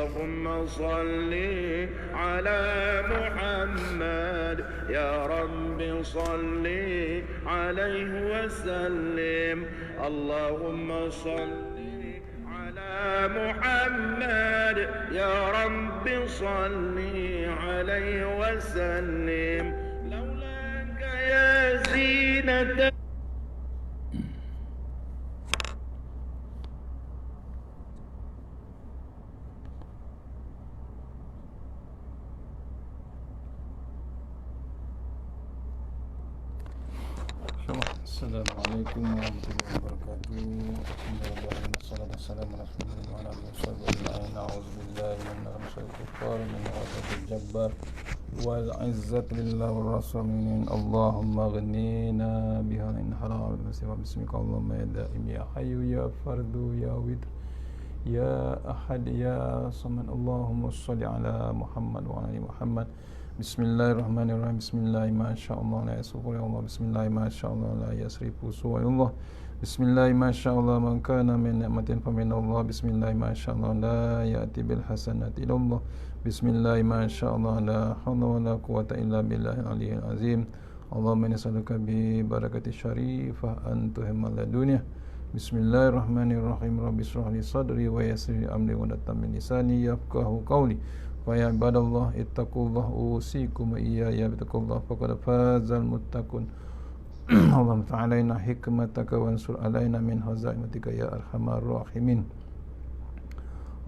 اللهم صل على محمد يا رب صل عليه وسلم اللهم صل على محمد يا رب صل عليه وسلم لولاك يا زينة Assalamualaikum warahmatullahi wabarakatuh. Bismillahirrahmanirrahim. Assalamualaikum warahmatullahi wabarakatuh. A'udzubillahi minasyaitonir rajim. Min ghadabil jabbar wal 'izzati lillahi war rasulin. Allahumma ghnina biha in haram wa bismika Allahumma ya daim ya hayyu ya fardu ya witr ya ahad ya samad. Allahumma shalli ala Muhammad wa ala Muhammad. Bismillahirrahmanirrahim. Bismillah masyaallah la yasrifu ya Allah. Bismillah masyaallah la yasrifu su ya Allah. Bismillah masyaallah man kana min ni'matin fa min Allah. Bismillah masyaallah la ya'ti bil hasanati illa Allah. Bismillah masyaallah la haula wa la quwwata illa billahil aliyyil azim. Allahumma nas'aluka bi barakati syarifah an tuhimmal dunya. Bismillahirrahmanirrahim. Rabbi shrah li sadri wa yassir li amri wa tammin lisani yafqahu qawli. Wa ya ibadallah ittaqullah usikum wa iyaya bittaqullah faqad fazal muttaqun. Allahumma ta'alaina hikmataka wa ansur alaina min hazaimatika ya arhamar rahimin.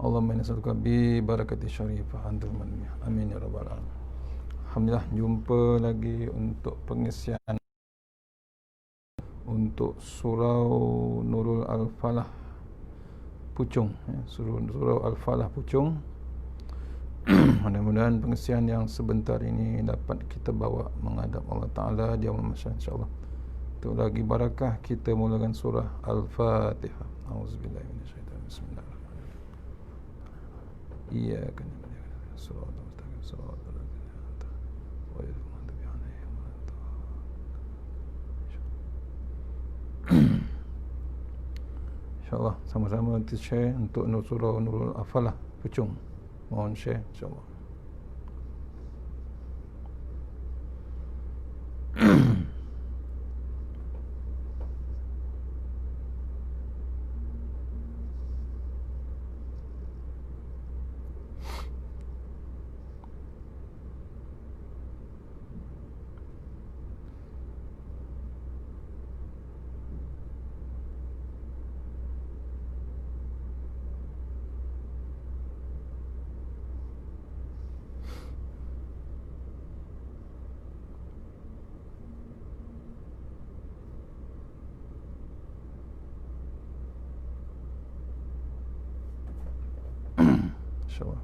Allahumma nas'aluka bi barakati syarifah antum amin ya rabbal alamin. Alhamdulillah, jumpa lagi untuk pengisian untuk surau Nurul Al-Falah Puchong, surau Al-Falah Puchong. Mudah-mudahan pengisian yang sebentar ini dapat kita bawa menghadap Allah Ta'ala di yaumul mahsyar insyaAllah. Untuk lagi barakah kita mulakan surah Al-Fatihah. A'udzubillahi minasyaitonir rajim. Bismillahirrahmanirrahim. Iyyaka na'budu wa iyyaka nasta'in. Shiratal ladzina an'amta 'alaihim ghairil maghdubi 'alaihim waladdallin. InsyaAllah sama-sama kita share untuk surah Nurul Al-Falah Puchong. Mohon share insyaAllah. InsyaAllah.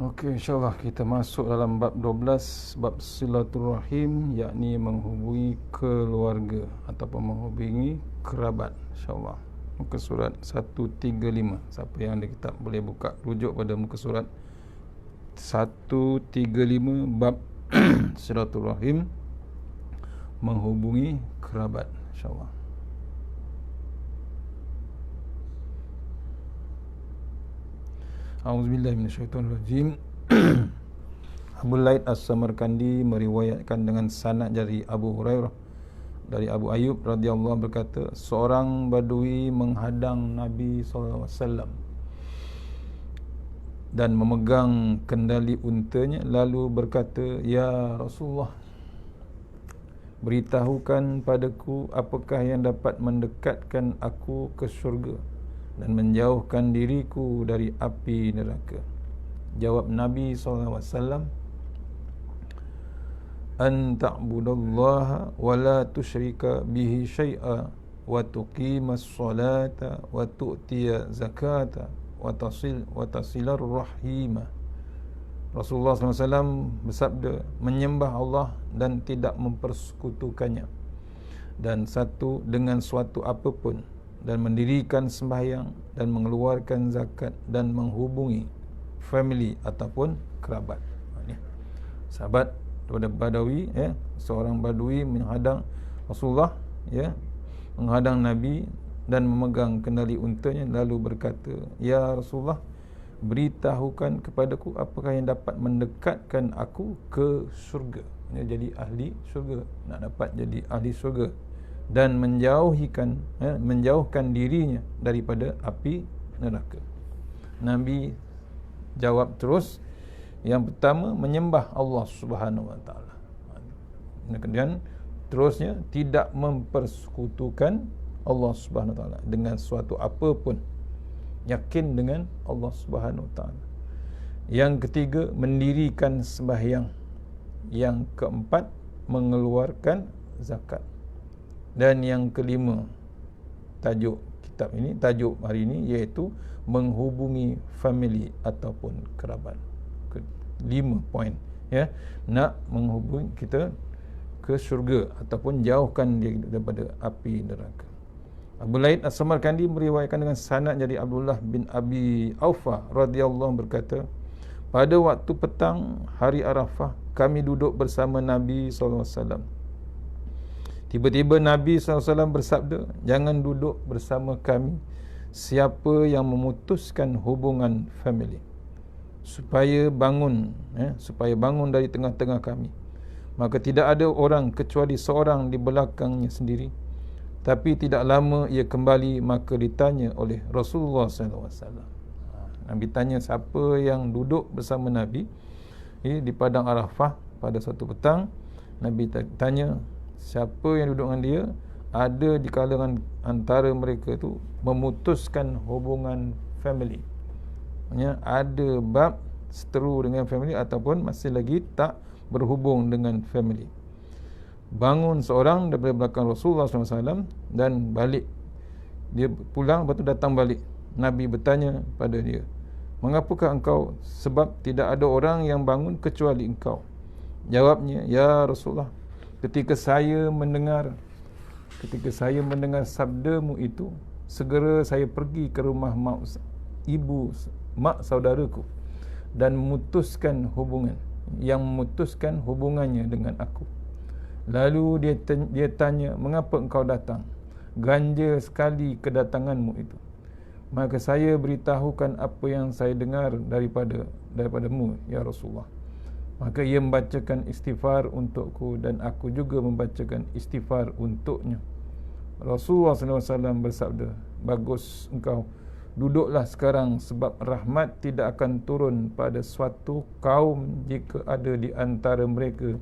Okey, insyaAllah kita masuk dalam bab 12, bab silaturahim, yakni menghubungi keluarga ataupun menghubungi kerabat insyaAllah. Muka surat 135. Siapa yang ada kitab boleh buka rujuk pada muka surat 135 bab silaturahim, menghubungi kerabat insyaAllah. A'udzubillahi minasyaitonir rajim. Abu Laid As-Samarkandi meriwayatkan dengan sanad dari Abu Hurairah dari Abu Ayyub radhiyallahu berkata, seorang badui menghadang Nabi sallallahu alaihi wasallam dan memegang kendali untanya, lalu berkata, "Ya Rasulullah, beritahukan padaku apakah yang dapat mendekatkan aku ke syurga dan menjauhkan diriku dari api neraka." Jawab Nabi SAW, "An ta'budallaha wa la tusyrika bihi syai'a wa tuqimas salata wa tu'tiya zakata wa tasilar rahimah." Rasulullah SAW bersabda, menyembah Allah dan tidak mempersekutukannya dan satu dengan suatu apapun, dan mendirikan sembahyang dan mengeluarkan zakat dan menghubungi family ataupun kerabat. Sahabat daripada Badawi, seorang Badui menghadang Rasulullah, menghadang Nabi dan memegang kendali untanya, lalu berkata, "Ya Rasulullah, beritahukan kepadaku apakah yang dapat mendekatkan aku ke syurga." Jadi ahli syurga, nak dapat jadi ahli syurga, dan menjauhkan dirinya daripada api neraka. Nabi jawab terus, yang pertama menyembah Allah Subhanahu Wa Taala, kemudian terusnya tidak mempersekutukan Allah Subhanahu Wa Taala dengan suatu apa pun, yakin dengan Allah Subhanahu Wa Taala. Yang ketiga mendirikan sembahyang. Yang keempat mengeluarkan zakat. Dan yang kelima, tajuk hari ini iaitu menghubungi family ataupun kerabat. 5 poin, nak menghubungi kita ke syurga ataupun jauhkan dia daripada api neraka. Abu Laid As-Samarkandi meriwayatkan dengan sanad dari Abdullah bin Abi Aufa radhiyallahu berkata, pada waktu petang hari Arafah, kami duduk bersama Nabi SAW. Tiba-tiba Nabi SAW bersabda, jangan duduk bersama kami siapa yang memutuskan hubungan family, supaya bangun dari tengah-tengah kami. Maka tidak ada orang kecuali seorang di belakangnya sendiri. Tapi tidak lama ia kembali, maka ditanya oleh Rasulullah SAW. Nabi tanya siapa yang duduk bersama Nabi di padang Arafah pada satu petang. Nabi tanya siapa yang duduk dengan dia. Ada di kalangan antara mereka tu memutuskan hubungan family, ada bab seteru dengan family ataupun masih lagi tak berhubung dengan family. Bangun seorang daripada belakang Rasulullah SAW dan balik. Dia pulang, lepas tu datang balik. Nabi bertanya pada dia, mengapakah engkau? Sebab tidak ada orang yang bangun kecuali engkau. Jawabnya, ya Rasulullah, ketika saya mendengar sabdamu itu, segera saya pergi ke rumah mak saudaraku dan memutuskan hubungannya dengan aku. Lalu dia tanya, mengapa engkau datang? Ganja sekali kedatanganmu itu. Maka saya beritahukan apa yang saya dengar daripadamu, ya Rasulullah. Maka ia membacakan istighfar untukku dan aku juga membacakan istighfar untuknya. Rasulullah SAW bersabda, bagus engkau, duduklah sekarang, sebab rahmat tidak akan turun pada suatu kaum jika ada di antara mereka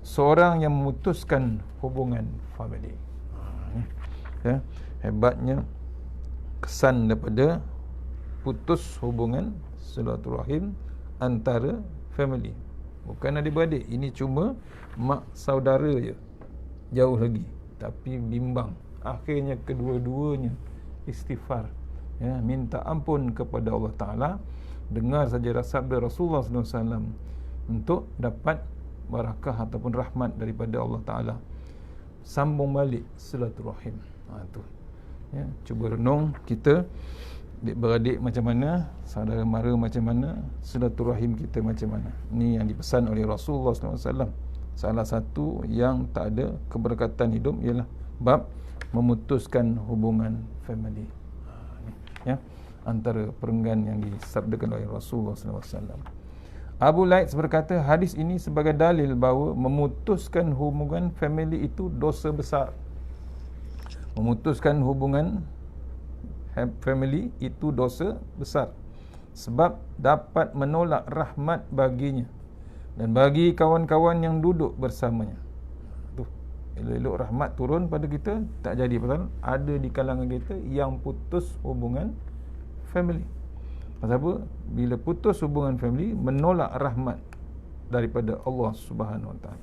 seorang yang memutuskan hubungan family. Hebatnya kesan daripada putus hubungan silaturahim antara family. Bukan adik-beradik, ini cuma mak saudara je, jauh lagi, tapi bimbang. Akhirnya kedua-duanya istighfar, minta ampun kepada Allah Ta'ala. Dengar saja sabda Rasulullah SAW untuk dapat barakah ataupun rahmat daripada Allah Ta'ala. Sambung balik silaturahim. Tu cuba renung kita, adik-beradik macam mana, saudara mara macam mana, silaturahim kita macam mana. Ini yang dipesan oleh Rasulullah SAW. Salah satu yang tak ada keberkatan hidup ialah bab memutuskan hubungan family, antara perenggan yang disabdakan oleh Rasulullah SAW. Abu Laid berkata, hadis ini sebagai dalil bahawa memutuskan hubungan family itu dosa besar. Memutuskan hubungan family itu dosa besar, sebab dapat menolak rahmat baginya dan bagi kawan-kawan yang duduk bersamanya. Elok-elok rahmat turun pada kita, tak jadi. Pasal ada di kalangan kita yang putus hubungan family. Pasal apa? Bila putus hubungan family, menolak rahmat daripada Allah Subhanahu Wa Taala.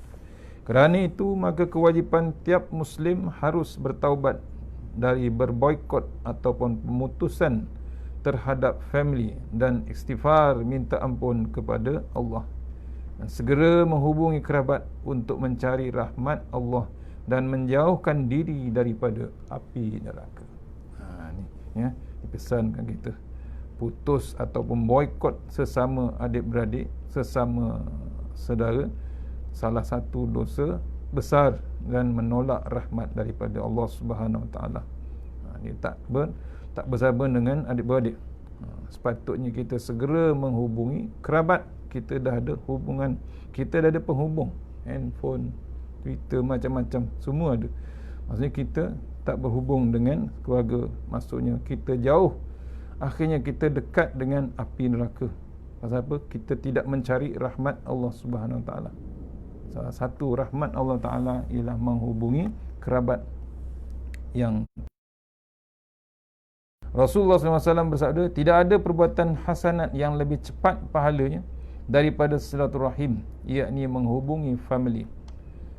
Kerana itu, maka kewajipan tiap Muslim harus bertaubat dari berboikot ataupun pemutusan terhadap family dan istighfar minta ampun kepada Allah, dan segera menghubungi kerabat untuk mencari rahmat Allah dan menjauhkan diri daripada api neraka. Ni dipesankan kita. Putus ataupun boikot sesama adik-beradik, sesama saudara, salah satu dosa besar dan menolak rahmat daripada Allah Subhanahu Wa Taala. Dia tak bersama dengan adik-beradik. Sepatutnya kita segera menghubungi kerabat. Kita dah ada hubungan, kita dah ada penghubung, handphone, Twitter, macam-macam, semua ada. Maksudnya kita tak berhubung dengan keluarga, maksudnya kita jauh, akhirnya kita dekat dengan api neraka. Pasal apa? Kita tidak mencari rahmat Allah Subhanahu Wa Taala. Salah satu rahmat Allah Taala ialah menghubungi kerabat. Yang Rasulullah SAW bersabda, tidak ada perbuatan hasanat yang lebih cepat pahalanya daripada silaturahim, yakni menghubungi family.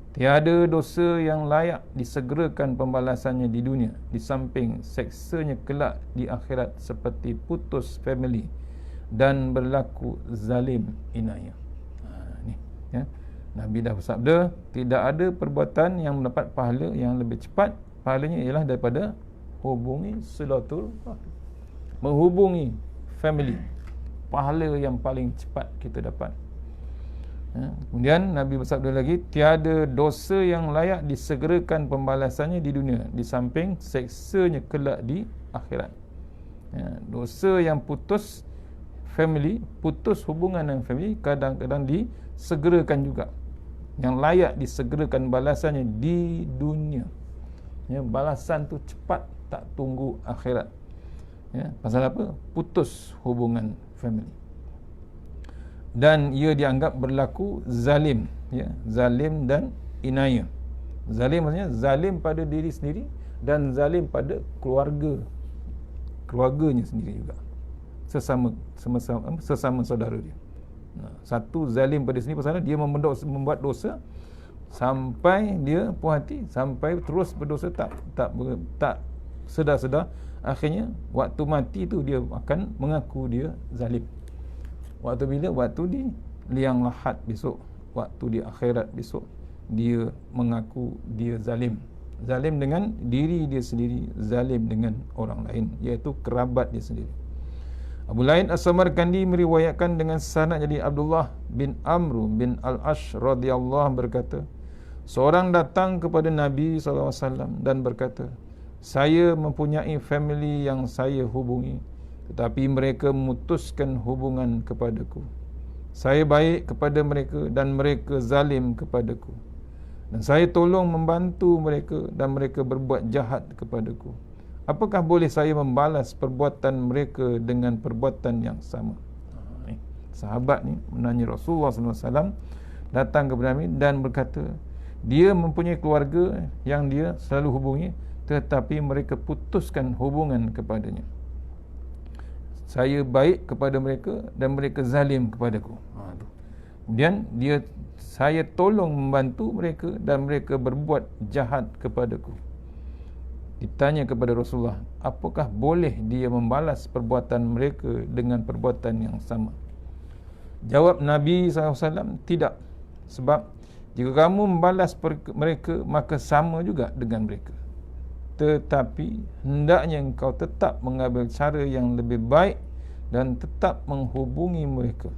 Tiada dosa yang layak disegerakan pembalasannya di dunia, di samping seksanya kelak di akhirat, seperti putus family dan berlaku zalim inayah. Ni ya. Nabi dah bersabda, tidak ada perbuatan yang mendapat pahala yang lebih cepat pahalanya ialah daripada hubungi silaturahim, menghubungi family. Pahala yang paling cepat kita dapat. Kemudian Nabi bersabda lagi, tiada dosa yang layak disegerakan pembalasannya di dunia, di samping seksanya kelak di akhirat. Dosa yang putus family, putus hubungan dengan family, kadang-kadang disegerakan juga. Yang layak disegerakan balasannya di dunia. Balasan tu cepat, tak tunggu akhirat. Pasal apa? Putus hubungan family. Dan ia dianggap berlaku zalim, zalim dan inayah. Zalim maksudnya zalim pada diri sendiri dan zalim pada keluarganya sendiri juga, sesama saudara dia. Satu zalim pada sini pasal dia membuat dosa sampai dia puas hati, sampai terus berdosa, tak sedar-sedar, akhirnya waktu mati tu dia akan mengaku dia zalim. Waktu bila? Waktu di liang lahat besok, waktu di akhirat besok, dia mengaku dia zalim. Zalim dengan diri dia sendiri, zalim dengan orang lain, iaitu kerabat dia sendiri. Abu Lain As-Samarkandi meriwayatkan dengan sanad jadi Abdullah bin Amr bin Al-Ash radhiyallahu berkata, seorang datang kepada Nabi SAW dan berkata, saya mempunyai family yang saya hubungi, tetapi mereka memutuskan hubungan kepadaku. Saya baik kepada mereka dan mereka zalim kepadaku. Dan saya tolong membantu mereka dan mereka berbuat jahat kepadaku. Apakah boleh saya membalas perbuatan mereka dengan perbuatan yang sama? Sahabat ni menanya Rasulullah SAW, datang kepada Nabi dan berkata, dia mempunyai keluarga yang dia selalu hubungi, tetapi mereka putuskan hubungan kepadanya. Saya baik kepada mereka dan mereka zalim kepadaku. Kemudian saya tolong membantu mereka dan mereka berbuat jahat kepadaku. Ditanya kepada Rasulullah, apakah boleh dia membalas perbuatan mereka dengan perbuatan yang sama? Jawab Nabi SAW, tidak. Sebab jika kamu membalas mereka, maka sama juga dengan mereka. Tetapi hendaknya engkau tetap mengambil cara yang lebih baik dan tetap menghubungi mereka.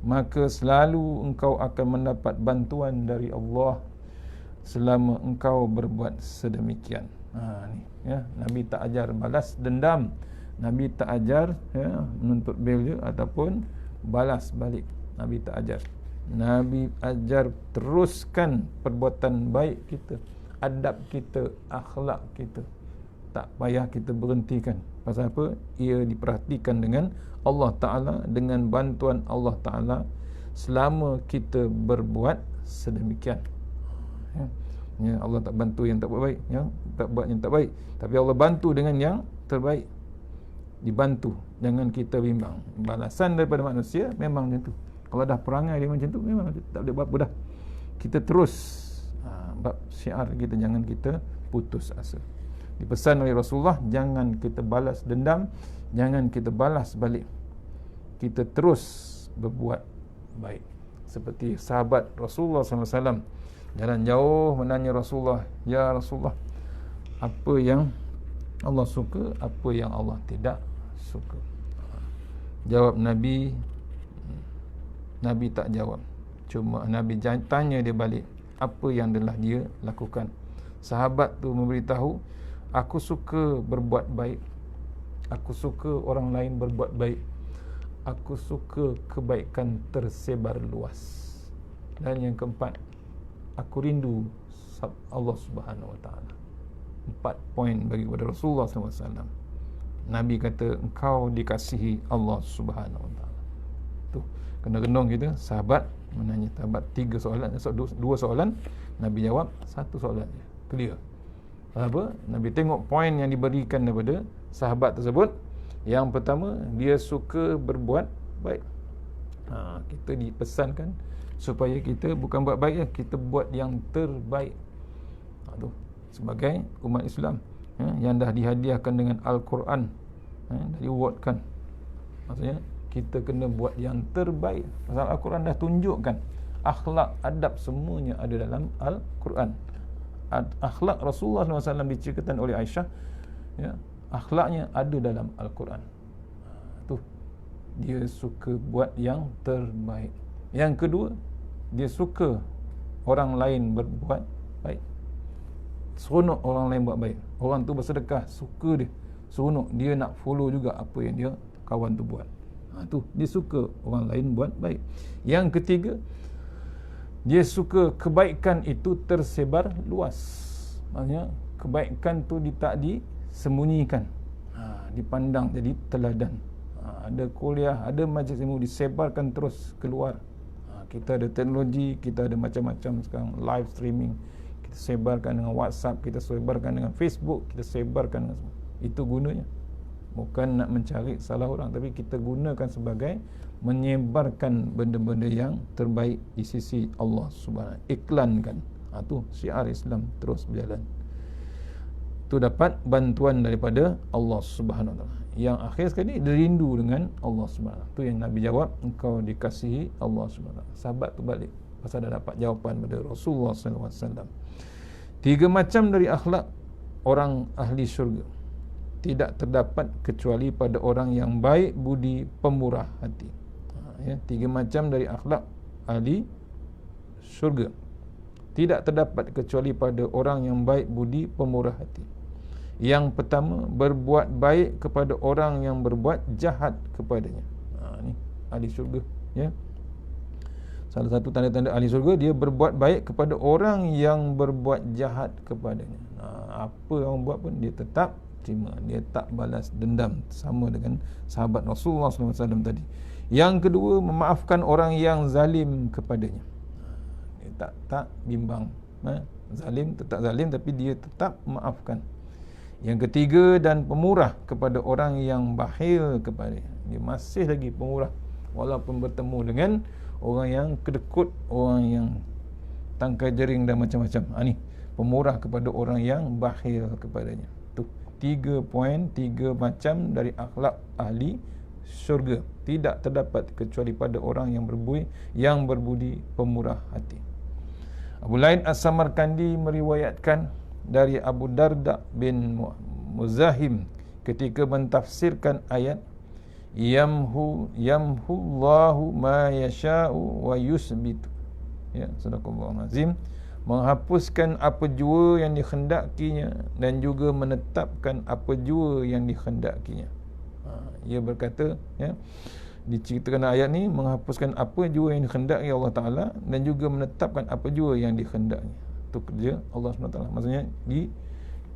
Maka selalu engkau akan mendapat bantuan dari Allah selama engkau berbuat sedemikian. Nabi tak ajar balas dendam. Nabi tak ajar menuntut bela ataupun balas balik. Nabi tak ajar. Nabi ajar teruskan perbuatan baik kita, adab kita, akhlak kita. Tak payah kita berhentikan. Pasal apa? Ia diperhatikan dengan Allah Ta'ala, dengan bantuan Allah Ta'ala selama kita berbuat sedemikian. Allah tak bantu yang tak buat baik, tak buat yang tak baik, tapi Allah bantu dengan yang terbaik. Dibantu, jangan kita bimbang. Balasan daripada manusia memang macam tu. Kalau dah perangai dia macam tu, memang tak boleh buat apa dah. Kita terus bab syiar kita, jangan kita putus asa. Dipesan oleh Rasulullah, jangan kita balas dendam, jangan kita balas balik. Kita terus berbuat baik. Seperti sahabat Rasulullah SAW, jalan jauh menanya Rasulullah, ya Rasulullah, apa yang Allah suka, apa yang Allah tidak suka? Jawab Nabi tak jawab. Cuma Nabi tanya dia balik, apa yang telah dia lakukan. Sahabat tu memberitahu, aku suka berbuat baik, aku suka orang lain berbuat baik, aku suka kebaikan tersebar luas. Dan yang keempat, aku rindu Allah Subhanahu Wa Taala. 4 poin bagi kepada Rasulullah SAW. Nabi kata, engkau dikasihi Allah Subhanahu Wa Taala. Tu kena renung kita. Sahabat menanya sahabat 3 soalan, 2 soalan, Nabi jawab 1 soalan je. Clear. Apa? Nabi tengok poin yang diberikan daripada sahabat tersebut. Yang pertama, dia suka berbuat baik. Kita dipesankan supaya kita bukan buat baik, kita buat yang terbaik. Tu sebagai umat Islam yang dah dihadiahkan dengan Al-Quran, dah diawardkan. Maksudnya kita kena buat yang terbaik. Pasal Al-Quran dah tunjukkan akhlak, adab semuanya ada dalam Al-Quran. Akhlak Rasulullah SAW diceritakan oleh Aisyah, akhlaknya ada dalam Al-Quran. Tu dia suka buat yang terbaik. Yang kedua, dia suka orang lain berbuat baik. Seronok orang lain buat baik. Orang tu bersedekah, suka dia, seronok dia nak follow juga apa yang dia kawan tu buat. Tu dia suka orang lain buat baik. Yang ketiga, dia suka kebaikan itu tersebar luas. Maksudnya kebaikan tu tak disembunyikan, dipandang jadi teladan. Ada kuliah, ada majlis ilmu, disebarkan terus keluar. Kita ada teknologi, kita ada macam-macam sekarang, live streaming, kita sebarkan dengan WhatsApp, kita sebarkan dengan Facebook, kita sebarkan dengan semua. Itu gunanya. Bukan nak mencari salah orang, tapi kita gunakan sebagai menyebarkan benda-benda yang terbaik di sisi Allah Subhanahu. Iklankan. Tu syiar Islam terus berjalan. Tu dapat bantuan daripada Allah Subhanahu Wa Taala. Yang akhir sekali, dia rindu dengan Allah Subhanahu Wa Taala. Tu yang Nabi jawab, engkau dikasihi Allah Subhanahu Wa Taala. Sahabat tu balik pasal dah dapat jawapan daripada Rasulullah SAW. 3 macam dari akhlak orang ahli syurga tidak terdapat kecuali pada orang yang baik budi, pemurah hati. 3 macam dari akhlak ahli syurga tidak terdapat kecuali pada orang yang baik budi, pemurah hati. Yang pertama, berbuat baik kepada orang yang berbuat jahat kepadanya. Ni ahli syurga, salah satu tanda-tanda ahli syurga, dia berbuat baik kepada orang yang berbuat jahat kepadanya. Apa orang buat pun dia tetap terima, dia tak balas dendam, sama dengan sahabat Rasulullah SAW tadi. Yang kedua, memaafkan orang yang zalim kepadanya. Dia tak bimbang, zalim tetap zalim, tapi dia tetap maafkan. Yang ketiga, dan pemurah kepada orang yang bakhil kepadanya. Dia masih lagi pemurah walaupun bertemu dengan orang yang kedekut, orang yang tangkai jering dan macam-macam. Ni pemurah kepada orang yang bakhil kepadanya. 3 poin, 3 macam dari akhlak ahli syurga tidak terdapat kecuali pada orang yang berbudi pemurah hati. Abu Laid As-Samarkandi meriwayatkan dari Abu Darda bin Muzahim ketika mentafsirkan ayat yamhullahu ma yasha'u wa yusbitu. Sadaqallahul azim. Menghapuskan apa jua yang dikhendakinya dan juga menetapkan apa jua yang dikhendakinya. Ia berkata, diceritakan ayat ni, menghapuskan apa jua yang dikhendaki Allah Ta'ala dan juga menetapkan apa jua yang dikhendaki. Itu kerja Allah SWT. Maksudnya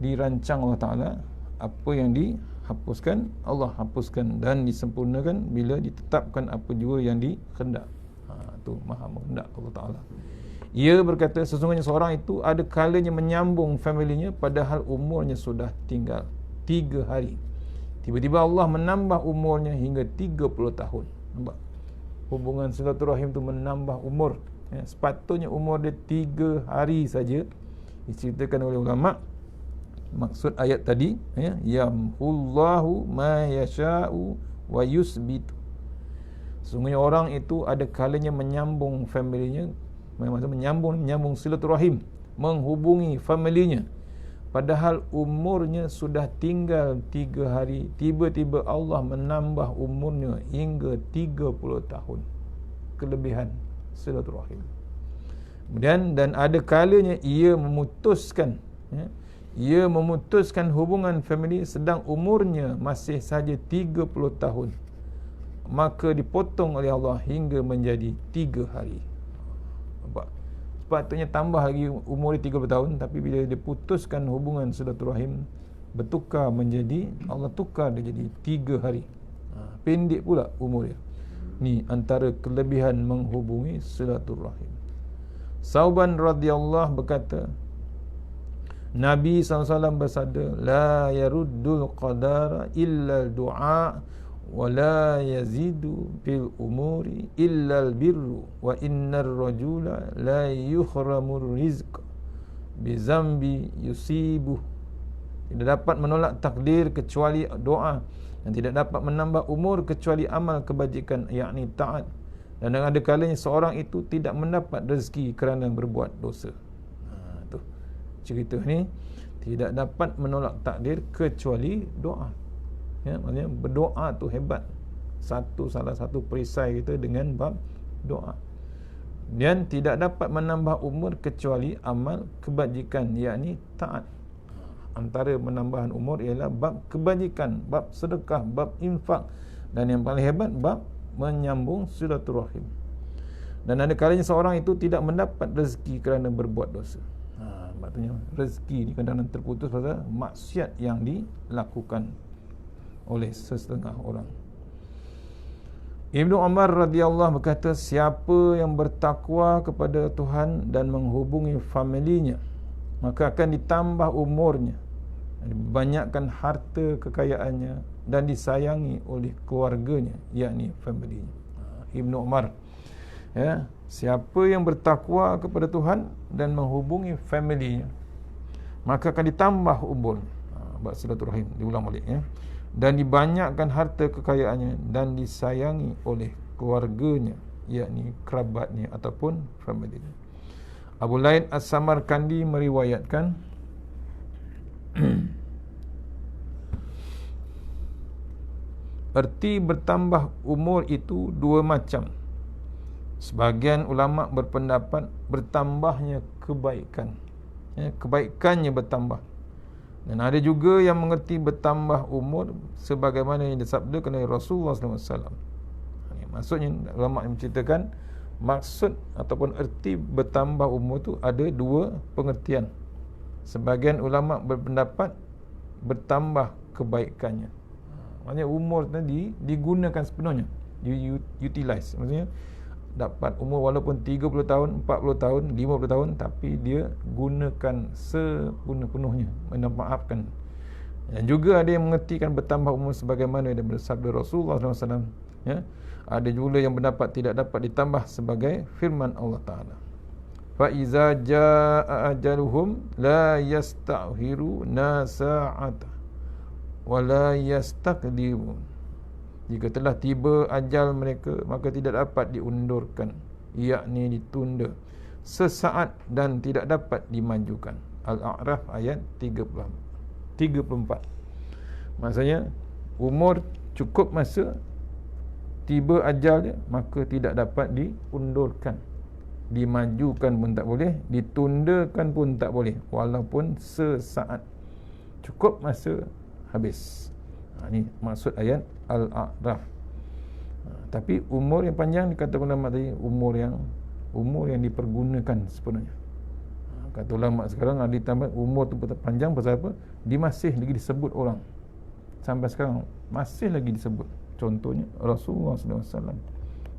dirancang Allah Ta'ala, apa yang dihapuskan Allah hapuskan dan disempurnakan bila ditetapkan apa jua yang dikhendak. Itu maha menghendak Allah Ta'ala. Ia berkata, sesungguhnya seorang itu ada kalanya menyambung familinya padahal umurnya sudah tinggal 3 hari. Tiba-tiba Allah menambah umurnya hingga 30 tahun. Nampak? Hubungan silaturahim itu menambah umur. Sepatutnya umur dia 3 hari saja. Diceritakan oleh ulama, maksud ayat tadi, yamhullahu ma yasha'u wa yusbitu. Sesungguhnya orang itu ada kalanya menyambung familinya, menyambung silaturahim, menghubungi familinya, padahal umurnya sudah tinggal 3 hari. Tiba-tiba Allah menambah umurnya hingga 30 tahun. Kelebihan silaturahim. Kemudian dan ada kalanya ia memutuskan hubungan family sedang umurnya masih saja 30 tahun, maka dipotong oleh Allah hingga menjadi 3 hari. Nampak? Sepatutnya tambah lagi umur dia 30 tahun, tapi bila dia putuskan hubungan silaturahim, bertukar menjadi, Allah tukar dia jadi 3 hari. Pendek pula umur dia. Ni antara kelebihan menghubungi silaturahim. Sauban radhiyallahu berkata, Nabi SAW bersabda, la yaruddul qadara illa du'a wa la yazidu fil umuri illa al birru wa innar rajula la yuhramur rizq bi zambi yusibuh. Tidak dapat menolak takdir kecuali doa, dan tidak dapat menambah umur kecuali amal kebajikan, yakni taat. Dan ada kalanya seorang itu tidak mendapat rezeki kerana berbuat dosa. Tu cerita ni, tidak dapat menolak takdir kecuali doa. Ya, maksudnya berdoa tu hebat. Salah satu perisai kita dengan bab doa. Dan tidak dapat menambah umur kecuali amal kebajikan, yakni taat. Antara menambahan umur ialah bab kebajikan, bab sedekah, bab infak, dan yang paling hebat bab menyambung silaturahim. Dan ada kalanya seorang itu tidak mendapat rezeki kerana berbuat dosa. Maksudnya rezeki ni kadang-kadang terputus pasal maksiat yang dilakukan oleh sesetengah orang. Ibnu Umar radhiyallahu berkata, siapa yang bertakwa kepada Tuhan dan menghubungi familinya, maka akan ditambah umurnya, dibanyakkan harta kekayaannya, dan disayangi oleh keluarganya, yakni familinya. Ibnu Umar, ya, siapa yang bertakwa kepada Tuhan dan menghubungi familinya, maka akan ditambah umurnya. Bab silaturahim diulang balik, ya, dan dibanyakkan harta kekayaannya, dan disayangi oleh keluarganya, yakni kerabatnya ataupun familinya. Abu Laid As-Samarkandi meriwayatkan erti bertambah umur itu dua macam. Sebahagian ulama berpendapat bertambahnya kebaikan, ya, kebaikannya bertambah. Dan ada juga yang mengerti bertambah umur sebagaimana yang disabdakan oleh Rasulullah SAW. Maksudnya ulama yang menceritakan maksud ataupun erti bertambah umur tu ada dua pengertian. Sebahagian ulama berpendapat bertambah kebaikannya. Maksudnya umur tadi digunakan sepenuhnya, utilize. Maksudnya dapat umur walaupun 30 tahun, 40 tahun, 50 tahun, tapi dia gunakan sepenuh-penuhnya, memanfaatkan. Dan juga ada yang mengertikan bertambah umur sebagaimana yang bersabda Rasulullah SAW. Ya, ada juga yang berpendapat tidak dapat ditambah sebagai firman Allah Ta'ala, fa iza jaa ajaluhum la yasta'khiruna sa'ata wa la yastaqdimun. Jika telah tiba ajal mereka, maka tidak dapat diundurkan, yakni ditunda sesaat, dan tidak dapat dimajukan. Al-A'raf ayat 34. Maksudnya umur cukup masa, tiba ajal dia, maka tidak dapat diundurkan, dimajukan pun tak boleh, ditundakan pun tak boleh, walaupun sesaat. Cukup masa, habis. Ini maksud ayat Al-A'raf. Tapi umur yang panjang dikatakan ulama tadi umur yang dipergunakan sepenuhnya. Kata ulama sekarang ada ditambah umur tu panjang pasal apa? Dia masih lagi disebut orang. Sampai sekarang masih lagi disebut. Contohnya Rasulullah SAW.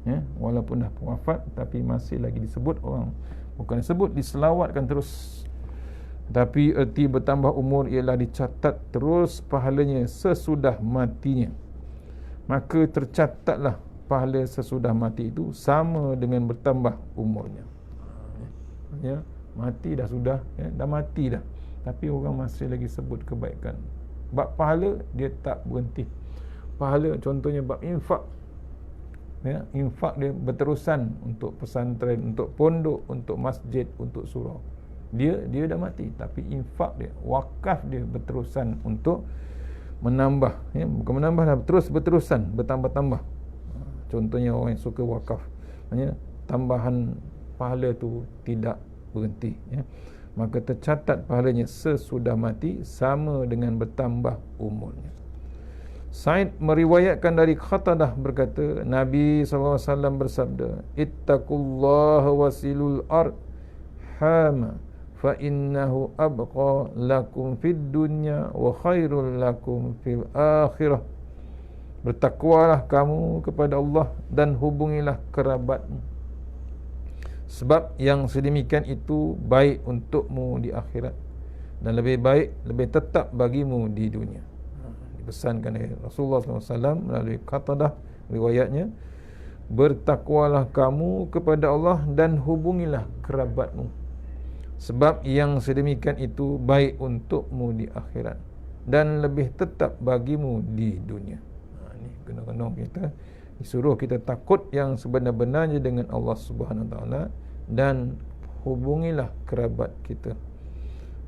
Ya, walaupun dah wafat tapi masih lagi disebut orang. Bukan disebut, diselawatkan terus. Tapi erti bertambah umur ialah dicatat terus pahalanya sesudah matinya. Maka tercatatlah pahala sesudah mati itu sama dengan bertambah umurnya. Ya, mati dah sudah, ya, dah mati dah, tapi orang masih lagi sebut kebaikan. Bab pahala dia tak berhenti. Pahala contohnya bab infak. Ya, infak dia berterusan untuk pesantren, untuk pondok, untuk masjid, untuk surau. Dia dah mati, tapi infak dia, wakaf dia berterusan untuk menambah, ya, bukan menambah, terus berterusan, bertambah-tambah. Contohnya orang yang suka wakaf, maksudnya tambahan pahala tu tidak berhenti, ya. Maka tercatat pahalanya sesudah mati sama dengan bertambah umurnya. Sa'id meriwayatkan dari Qatadah berkata, Nabi SAW bersabda, ittaqullaha wasilul arhama fa innahu abqa lakum fid dunya wa khairul lakum fil akhirah. Bertakwalah kamu kepada Allah dan hubungilah kerabatmu, sebab yang sedemikian itu baik untukmu di akhirat dan lebih baik, lebih tetap bagimu di dunia. Dipesankan oleh Rasulullah SAW melalui Qatadah riwayatnya, bertakwalah kamu kepada Allah dan hubungilah kerabatmu, sebab yang sedemikian itu baik untukmu di akhirat dan lebih tetap bagimu di dunia. Ini kena-kena kita disuruh kita takut yang sebenar-benarnya dengan Allah Subhanahu Wa Taala dan hubungilah kerabat kita,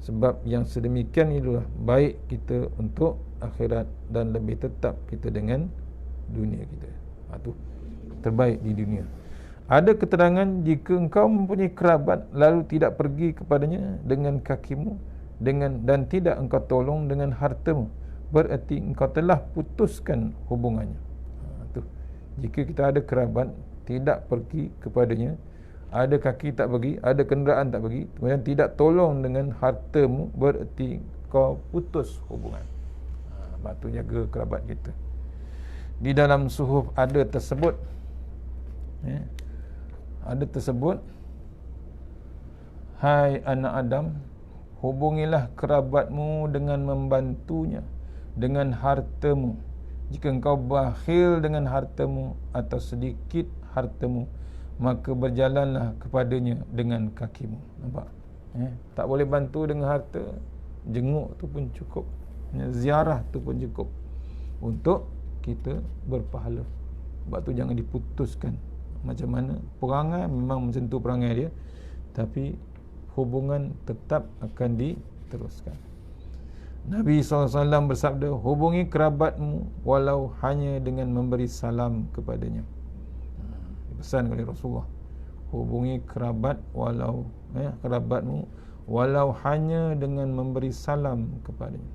sebab yang sedemikian itulah baik kita untuk akhirat dan lebih tetap kita dengan dunia kita. Itu terbaik di dunia. Ada keterangan, jika engkau mempunyai kerabat lalu tidak pergi kepadanya dengan kakimu dan tidak engkau tolong dengan hartamu, bererti engkau telah putuskan hubungannya. Jika kita ada kerabat tidak pergi kepadanya, ada kaki tak pergi, ada kenderaan tak pergi, kemudian tidak tolong dengan hartamu, bererti kau putus hubungan. Batu jaga kerabat kita. Di dalam suhuf ada tersebut, hai anak Adam, hubungilah kerabatmu dengan membantunya dengan hartamu. Jika engkau bakhil dengan hartamu atau sedikit hartamu, maka berjalanlah kepadanya dengan kakimu. Nampak? Tak boleh bantu dengan harta, jenguk tu pun cukup, ziarah tu pun cukup untuk kita berpahala. Sebab tu jangan diputuskan. Macam mana perangai, memang macam tu perangai dia, tapi hubungan tetap akan diteruskan. Nabi SAW bersabda, hubungi kerabatmu walau hanya dengan memberi salam kepadanya. Dipesan oleh Rasulullah, hubungi kerabat kerabatmu walau hanya dengan memberi salam kepadanya.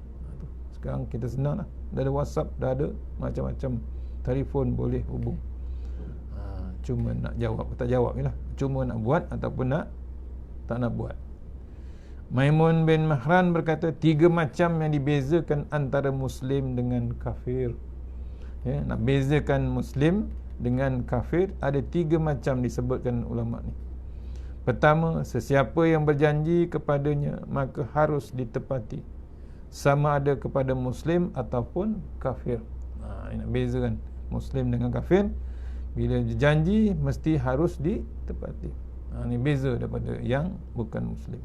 Sekarang kita senang lah, dah ada WhatsApp, dah ada macam-macam, telefon boleh hubung. Cuma nak jawab tak jawab je lah, cuma nak buat ataupun tak nak buat. Maimun bin Mahran berkata, 3 macam yang dibezakan antara Muslim dengan kafir. Nak bezakan Muslim dengan kafir, ada 3 macam disebutkan ulama ni. Pertama, sesiapa yang berjanji kepadanya maka harus ditepati, sama ada kepada Muslim ataupun kafir. Ini nak bezakan Muslim dengan kafir. Bila janji mesti harus ditepati. Ini beza daripada yang bukan Muslim.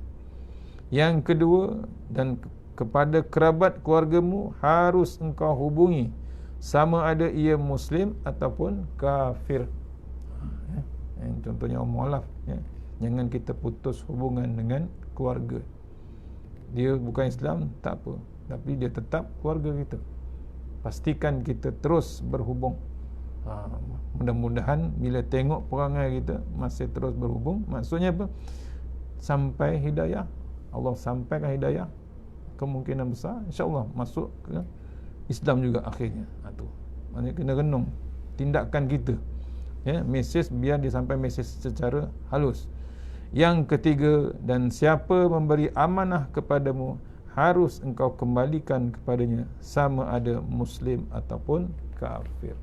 Yang kedua, dan kepada kerabat keluargamu harus engkau hubungi, sama ada ia Muslim ataupun kafir. Contohnya mualaf, jangan kita putus hubungan dengan keluarga. Dia bukan Islam, tak apa, tapi dia tetap keluarga kita. Pastikan kita terus berhubung. Mudah-mudahan bila tengok perangai kita masih terus berhubung, maksudnya apa? Sampai hidayah, Allah sampaikan hidayah, kemungkinan besar insya-Allah masuk ke Islam juga akhirnya. Tu maknanya kena renung tindakan kita, mesej biar disampaikan mesej secara halus. Yang ketiga, dan siapa memberi amanah kepadamu harus engkau kembalikan kepadanya, sama ada Muslim ataupun kafir.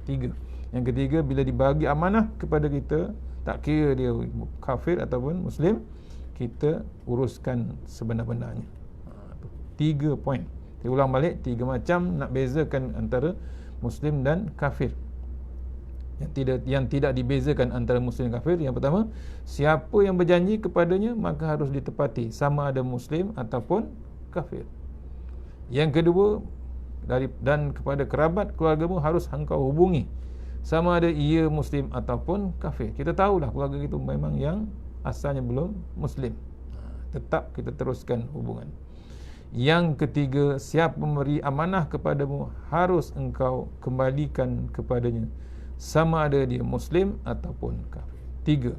3. Yang ketiga, bila dibagi amanah kepada kita, tak kira dia kafir ataupun Muslim, kita uruskan sebenar-benarnya. 3 poin. Saya ulang balik, 3 macam nak bezakan antara Muslim dan kafir. Yang tidak dibezakan antara Muslim dan kafir. Yang pertama, siapa yang berjanji kepadanya maka harus ditepati, sama ada Muslim ataupun kafir. Yang kedua, dan kepada kerabat keluargamu harus engkau hubungi, sama ada ia Muslim ataupun kafir. Kita tahulah keluarga kita memang yang asalnya belum Muslim, tetap kita teruskan hubungan. Yang ketiga, siapa memberi amanah kepadamu harus engkau kembalikan kepadanya, sama ada dia Muslim ataupun kafir. Tiga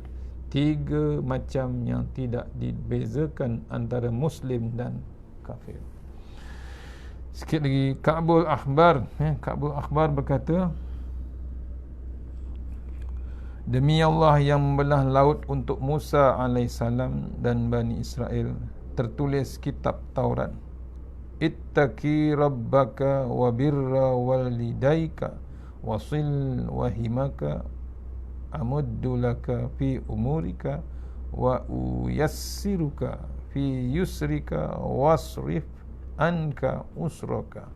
macam yang tidak dibezakan antara Muslim dan kafir. Sikit lagi, Ka'bul Akhbar berkata, demi Allah yang membelah laut untuk Musa AS dan Bani Israel, tertulis kitab Taurat, ittaqi rabbaka wa birra walidaika wasil wahimaka amuddu laka fi umurika wa uyassiruka fi yusrika wasrif anka usraka.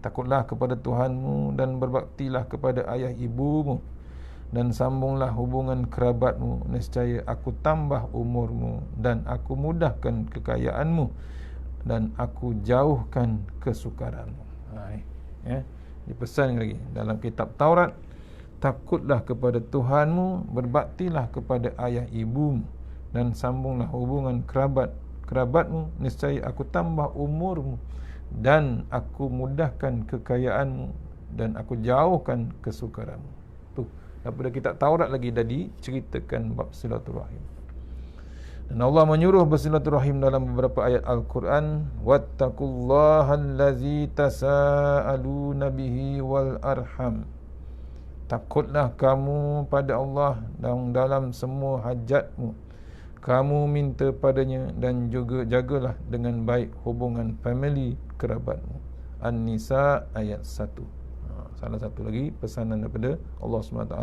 Takutlah kepada Tuhanmu dan berbaktilah kepada ayah ibumu, dan sambunglah hubungan kerabatmu, nescaya aku tambah umurmu dan aku mudahkan kekayaanmu dan aku jauhkan kesukaranmu. Dipesan lagi dalam kitab Taurat, takutlah kepada Tuhanmu, berbaktilah kepada ayah ibumu, dan sambunglah hubungan kerabatmu, nescaya aku tambah umurmu dan aku mudahkan kekayaanmu dan aku jauhkan kesukaranmu. Tu daripada kitab Taurat lagi dah diceritakan bab silaturahim. Dan Allah menyuruh bersilaturahim dalam beberapa ayat Al-Quran, wattaqullahallazi tasaaluna bihi wal arham. Takutlah kamu pada Allah dalam semua hajatmu, kamu minta padanya, dan juga jagalah dengan baik hubungan family kerabatmu. An-Nisa ayat 1. Salah satu lagi pesanan daripada Allah SWT,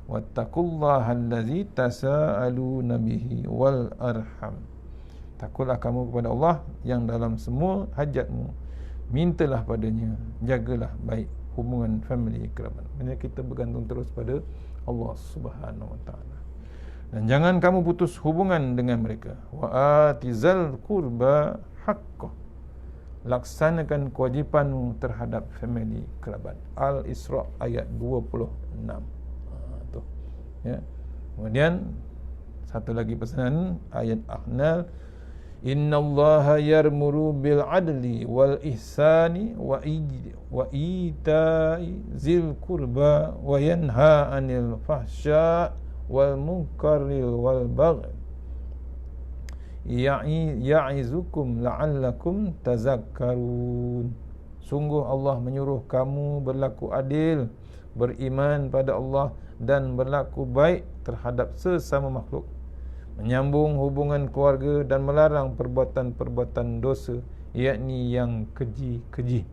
wattaqullahallazi tasaaluna bihi wal arham. Takutlah kamu kepada Allah yang dalam semua hajatmu, mintalah padanya, jagalah baik hubungan family kerabat. Maksudnya kita bergantung terus pada Allah Subhanahu Wa Taala. Dan jangan kamu putus hubungan dengan mereka. Wa atizal qurba haqqah. Laksanakan kewajipanmu terhadap family kerabat. Al-Isra ayat 26. Ya. Kemudian satu lagi pesanan ayat Ahnal, innallaha yarmuru bil adli wal ihsani wa ita'i zil qurba wa yanha 'anil fahsya wal munkari wal baghi ya'izukum la'allakum tazakkarun. Sungguh Allah menyuruh kamu berlaku adil, beriman pada Allah dan berlaku baik terhadap sesama makhluk, menyambung hubungan keluarga dan melarang perbuatan-perbuatan dosa, yakni yang keji-keji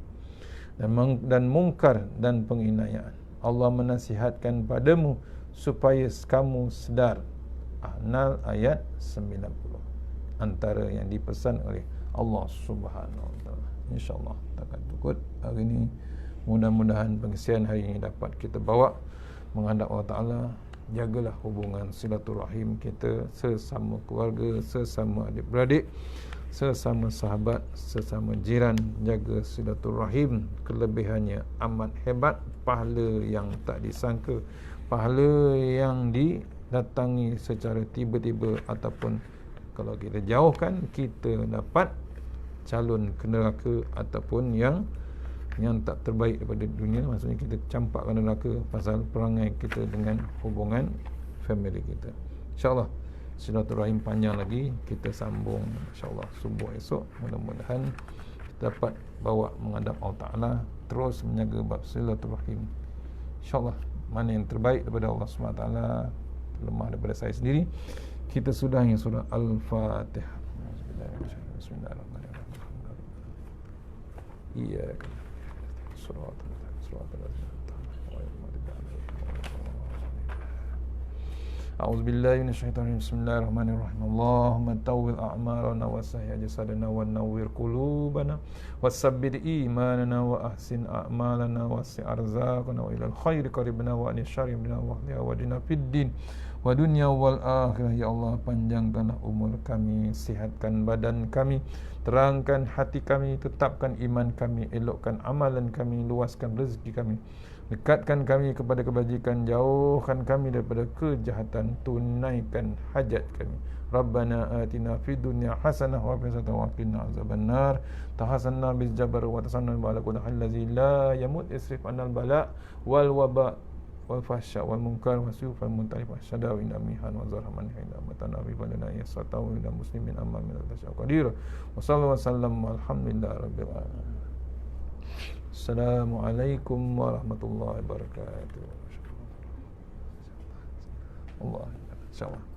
dan mungkar dan penghinaan. Allah menasihatkan padamu supaya kamu sedar. An-Nahl ayat 90. Antara yang dipesan oleh Allah Subhanahu Wa Taala. InsyaAllah takkan cukup hari ini. Mudah-mudahan pengisian hari ini dapat kita bawa menghadap Allah Ta'ala. Jagalah hubungan silaturahim kita sesama keluarga, sesama adik-beradik, sesama sahabat, sesama jiran. Jaga silaturahim. Kelebihannya amat hebat. Pahala yang tak disangka, pahala yang didatangi secara tiba-tiba, ataupun kalau kita jauhkan, kita dapat calon ke neraka, ataupun yang tak terbaik daripada dunia. Maksudnya kita campak ke neraka pasal perangai kita dengan hubungan family kita. InsyaAllah silaturahim panjang lagi, kita sambung insyaAllah subuh esok. Mudah-mudahan kita dapat bawa menghadap Allah Ta'ala, terus menjaga bab silaturahim. InsyaAllah mana yang terbaik daripada Allah SWT, lemah daripada saya sendiri. Kita sudahi surah Al-Fatihah. Bismillahirrahmanirrahim. Iyyaka A'udzu billahi minasyaitonir rajim. Bismillahirrahmanirrahim. Allahumma tawwil a'marana wa sahih jasadana wa nawwir qulubana wasabbir imanana wa ahsin a'malana wa wasi' arzaqana wa ilal khairi qaribna wa anil syarri minna wa wadina fid din wa dunya wal akhirah. Ya Allah, panjangkanlah umur kami, sihatkan badan kami, terangkan hati kami, tetapkan iman kami, elokkan amalan kami, luaskan rezeki kami, dekatkan kami kepada kebajikan, jauhkan kami daripada kejahatan, tunaikan hajat kami. Rabbana atina fid dunya hasanah wa fil akhirati wa qina azabannar. Tahasanna bil jabr wa tasanna ala kulli allazi la yamut isrif anal bala wal waba والفحشاء والمنكر والسوء والمنتهي والشدائد إن أميها وزرها من حين أمتنا بفضلنا يسرته إلى مسلمين أما من البشر قدير وصلى الله وسلم والحمد لله رب العالمين. السلام عليكم ورحمة الله وبركاته. الله إن شاء الله.